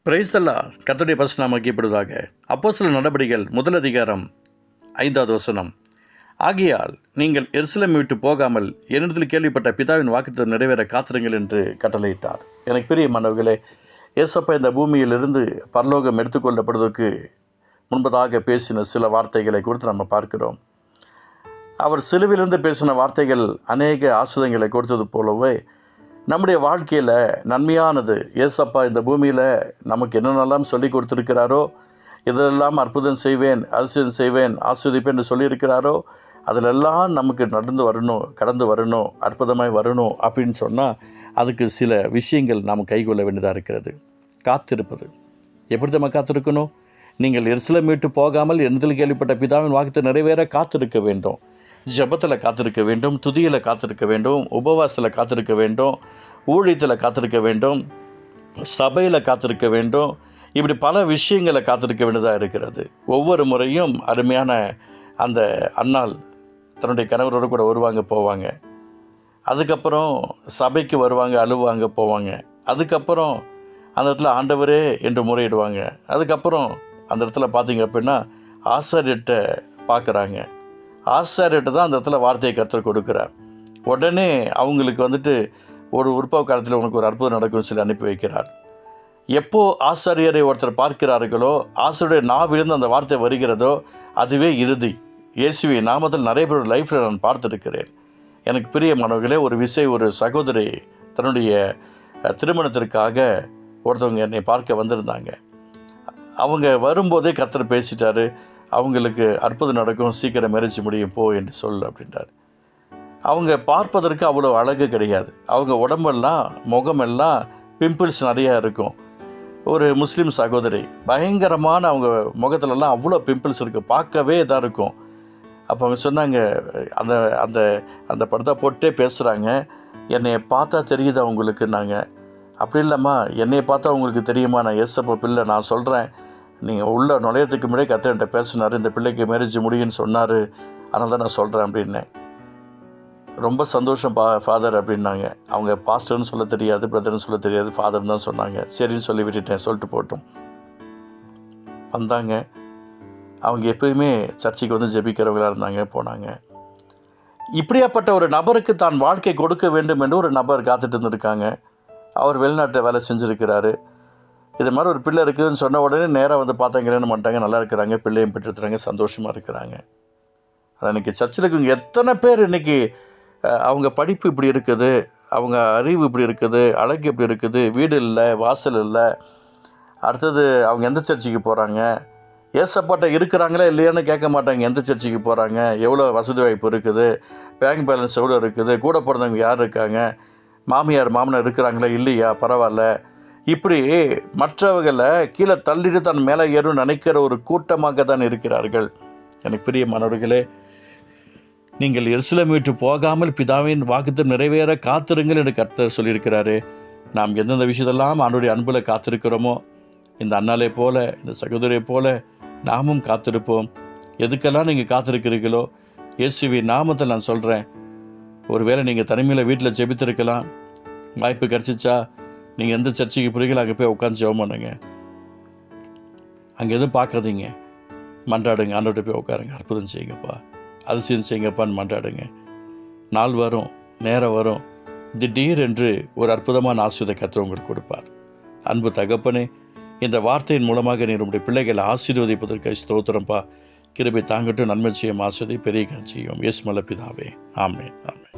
Praise the Lord. கர்த்தருடைய பரிசுத்த நாமம் மகிமைப்படுவதாக. அப்போஸ்தலர் நடபடிகள் 1:5 ஆகையால் நீங்கள் எருசலேமை விட்டு போகாமல் என்னிடத்தில் கேள்விப்பட்ட பிதாவின் வாக்குத்தத்தம் நிறைவேற காத்திருங்கள் என்று கட்டளையிட்டார். எனக்கு பிரியமானவர்களே, இயேசப்பா இந்த பூமியிலிருந்து பரலோகம் எடுத்துக்கொள்ளப்படுவதற்கு முன்பதாக பேசின சில வார்த்தைகளை குறித்து நம்ம பார்க்கிறோம். அவர் சிலுவிலிருந்து பேசின வார்த்தைகள் அநேக ஆசீர்வாதங்களை கொடுத்தது போலவே நம்முடைய வாழ்க்கையில் நன்மையானது இயேசப்பா இந்த பூமியில் நமக்கு என்னென்னலாம் சொல்லி கொடுத்துருக்கிறாரோ, இதெல்லாம் அற்புதம் செய்வேன், அதிசயம் செய்வேன், ஆஸ்வதிப்பேன் என்று சொல்லியிருக்கிறாரோ, அதிலெல்லாம் நமக்கு நடந்து வரணும், கடந்து வரணும், அற்புதமாய் வரணும் அப்படின்னு சொன்னால் அதுக்கு சில விஷயங்கள் நாம் கைக்கொள்ள வேண்டியதாக இருக்கிறது. காத்திருப்பது. எப்படி நம்ம காத்திருக்கணும்? நீங்கள் எருசலேமை விட்டு போகாமல் என்னிடத்தில் கேள்விப்பட்ட பிதாவின் வாக்குத்தத்தம் நிறைவேற காத்திருக்க வேண்டும். ஜெபத்தில் காத்திருக்க வேண்டும், துதியில் காத்திருக்க வேண்டும், உபவாசத்தில் காத்திருக்க வேண்டும், ஊழியத்தில் காத்திருக்க வேண்டும், சபையில் காத்திருக்க வேண்டும். இப்படி பல விஷயங்களை காத்திருக்க வேண்டியதாக இருக்கிறது. ஒவ்வொரு முறையும் அருமையான அந்த அன்னாள் தன்னுடைய கணவரோடு கூட வருவாங்க, போவாங்க. அதுக்கப்புறம் சபைக்கு வருவாங்க, அழுவாங்க, போவாங்க. அதுக்கப்புறம் அந்த இடத்துல ஆண்டவரே என்று முறையிடுவாங்க. அதுக்கப்புறம் அந்த இடத்துல பார்த்திங்க அப்படின்னா ஆசாரியர்கிட்ட பார்க்குறாங்க. ஆசாரியர்கிட்ட தான் அந்த இடத்துல வார்த்தையை கற்றுக் கொடுக்குறார். உடனே அவங்களுக்கு ஒரு உற்பவ காலத்தில் உனக்கு ஒரு அற்புதம் நடக்கும்னு சொல்லி அனுப்பி வைக்கிறார். எப்போ ஆசாரியரை ஒருத்தர் பார்க்கிறார்களோ, ஆசாரியருடைய நாவிலிருந்து அந்த வார்த்தை வருகிறதோ, அதுவே இறுதி. இயேசுவின் நாமத்தில் நிறைய பேர் லைஃப்பில் நான் பார்த்துருக்கிறேன். எனக்கு பிரியமானவர்களே, ஒரு சகோதரி தன்னுடைய திருமணத்திற்காக ஒருத்தவங்க என்னை பார்க்க வந்திருந்தாங்க. அவங்க வரும்போதே கர்த்தர் பேசிட்டார். அவங்களுக்கு அற்புதம் நடக்கும், சீக்கிரம் மேரேஜ் முடியும், போ என்று சொல் அப்படின்றார். அவங்க பார்ப்பதற்கு அவ்வளோ அழகு கிடையாது. அவங்க உடம்பெல்லாம் முகமெல்லாம் பிம்பிள்ஸ் நிறையா இருக்கும். ஒரு முஸ்லீம் சகோதரி, பயங்கரமான அவங்க முகத்துலலாம் அவ்வளோ பிம்பிள்ஸ் இருக்குது, பார்க்கவே இதாக இருக்கும். அப்போ அவங்க சொன்னாங்க, அந்த அந்த அந்த படத்தை போட்டே பேசுகிறாங்க, என்னை பார்த்தா தெரியுது அவங்களுக்குன்னாங்க. அப்படி இல்லைம்மா, என்னை பார்த்தா உங்களுக்கு தெரியுமா, நான் ஏசப்பா பிள்ளை, நான் சொல்கிறேன், நீங்கள் உள்ள நுழையத்துக்கு முன்னாடி கர்த்தர்கிட்ட பேசினார், இந்த பிள்ளைக்கு மேரேஜ் முடியும்னு சொன்னார், அதனால தான் நான் சொல்கிறேன் அப்படின்னேன். ரொம்ப சந்தோஷம் ஃபாதர் அப்படின்னாங்க. அவங்க பாஸ்டர்னு சொல்ல தெரியாது, பிரதர்னு சொல்ல தெரியாது, ஃபாதர்னு தான் சொன்னாங்க. சரின்னு சொல்லி விட்டுட்டேன், சொல்லிட்டு போட்டோம். வந்தாங்க. அவங்க எப்போயுமே சர்ச்சைக்கு வந்து ஜெபிக்கிறவங்களாக இருந்தாங்க, போனாங்க. இப்படியாப்பட்ட ஒரு நபருக்கு தான் வாழ்க்கை கொடுக்க வேண்டும் என்று ஒரு நபர் காத்துட்டு இருந்திருக்காங்க. அவர் வெளிநாட்டில் வேலை செஞ்சுருக்கிறாரு. இது மாதிரி ஒரு பிள்ளை இருக்குதுன்னு சொன்ன உடனே நேராக வந்து பார்த்தாங்க, கல்யாணம் பண்ணிட்டாங்க, நல்லா இருக்கிறாங்க, பிள்ளையும் பெற்றுத்துறாங்க, சந்தோஷமாக இருக்கிறாங்க. அது இன்றைக்கி சர்ச்சில் இருக்குங்க எத்தனை பேர் இன்றைக்கி அவங்க படிப்பு இப்படி இருக்குது, அவங்க அறிவு இப்படி இருக்குது, அழகு இப்படி இருக்குது, வீடு இல்லை, வாசல் இல்லை. அடுத்தது அவங்க எந்த சர்ச்சுக்கு போகிறாங்க, ஏசப்பாட்ட இருக்கிறாங்களா இல்லையான்னு கேட்க மாட்டாங்க. எந்த சர்ச்சுக்கு போகிறாங்க, எவ்வளோ வசதி வாய்ப்பு இருக்குது, பேங்க் பேலன்ஸ் எவ்வளோ இருக்குது, கூட பிறந்தவங்க யார் இருக்காங்க, மாமியார் மாமனார் இருக்கிறாங்களா இல்லையா, பரவாயில்ல. இப்படி மற்றவர்களை கீழே தள்ளிட்டு தான் மேலே ஏறும் நினைக்கிற ஒரு கூட்டமாக தான் இருக்கிறார்கள். எனக்கு பிரியமானவர்களே, நீங்கள் எருசலேமை விட்டு போகாமல் பிதாவின் வாக்குத்தத்தம் நிறைவேற காத்திருங்கள் என்று கர்த்தர் சொல்லியிருக்கிறாரு. நாம் எந்தெந்த விஷயத்தெல்லாம் ஆண்டவருடைய அன்பில் காத்திருக்கிறோமோ, இந்த அண்ணாலே போல, இந்த சகோதரியை போல நாமும் காத்திருப்போம். எதுக்கெல்லாம் நீங்கள் காத்திருக்கிறீர்களோ, இயேசுவின் நாமத்தில் நான் சொல்கிறேன், ஒருவேளை நீங்கள் தனிமையில் வீட்டில் ஜெபித்திருக்கலாம், வாய்ப்பு கிடச்சிச்சா நீங்கள் எந்த சர்ச்சைக்கு போகிறீங்களோ அங்கே போய் உட்காந்து ஜெபம் பண்ணுங்க. அங்கே எதுவும் பார்க்குறதீங்க, மன்றாடுங்க, ஆண்டவர்கிட்ட போய் உட்காருங்க, அற்புதம் செய்யுங்கப்பா, அதிசயம் செய்யுங்கப்பான்னு மன்றாடுங்க. நாள் வரும், நேரம் வரும், திடீர் என்று ஒரு அற்புதமான ஆசீர்வாதத்தை கர்த்தர் உங்களுக்கு கொடுப்பார். அன்பு தகப்பனே, இந்த வார்த்தையின் மூலமாக நீ உங்களுடைய பிள்ளைகளை ஆசீர்வதிப்பதற்கு ஸ்தோத்திரம்ப்பா. கிருபை தாங்கட்டும், நன்மை செய்யும், ஆசீர்வதி பெரிய செய்யும். இயேசு நல்ல பிதாவே, ஆமென், ஆமென்.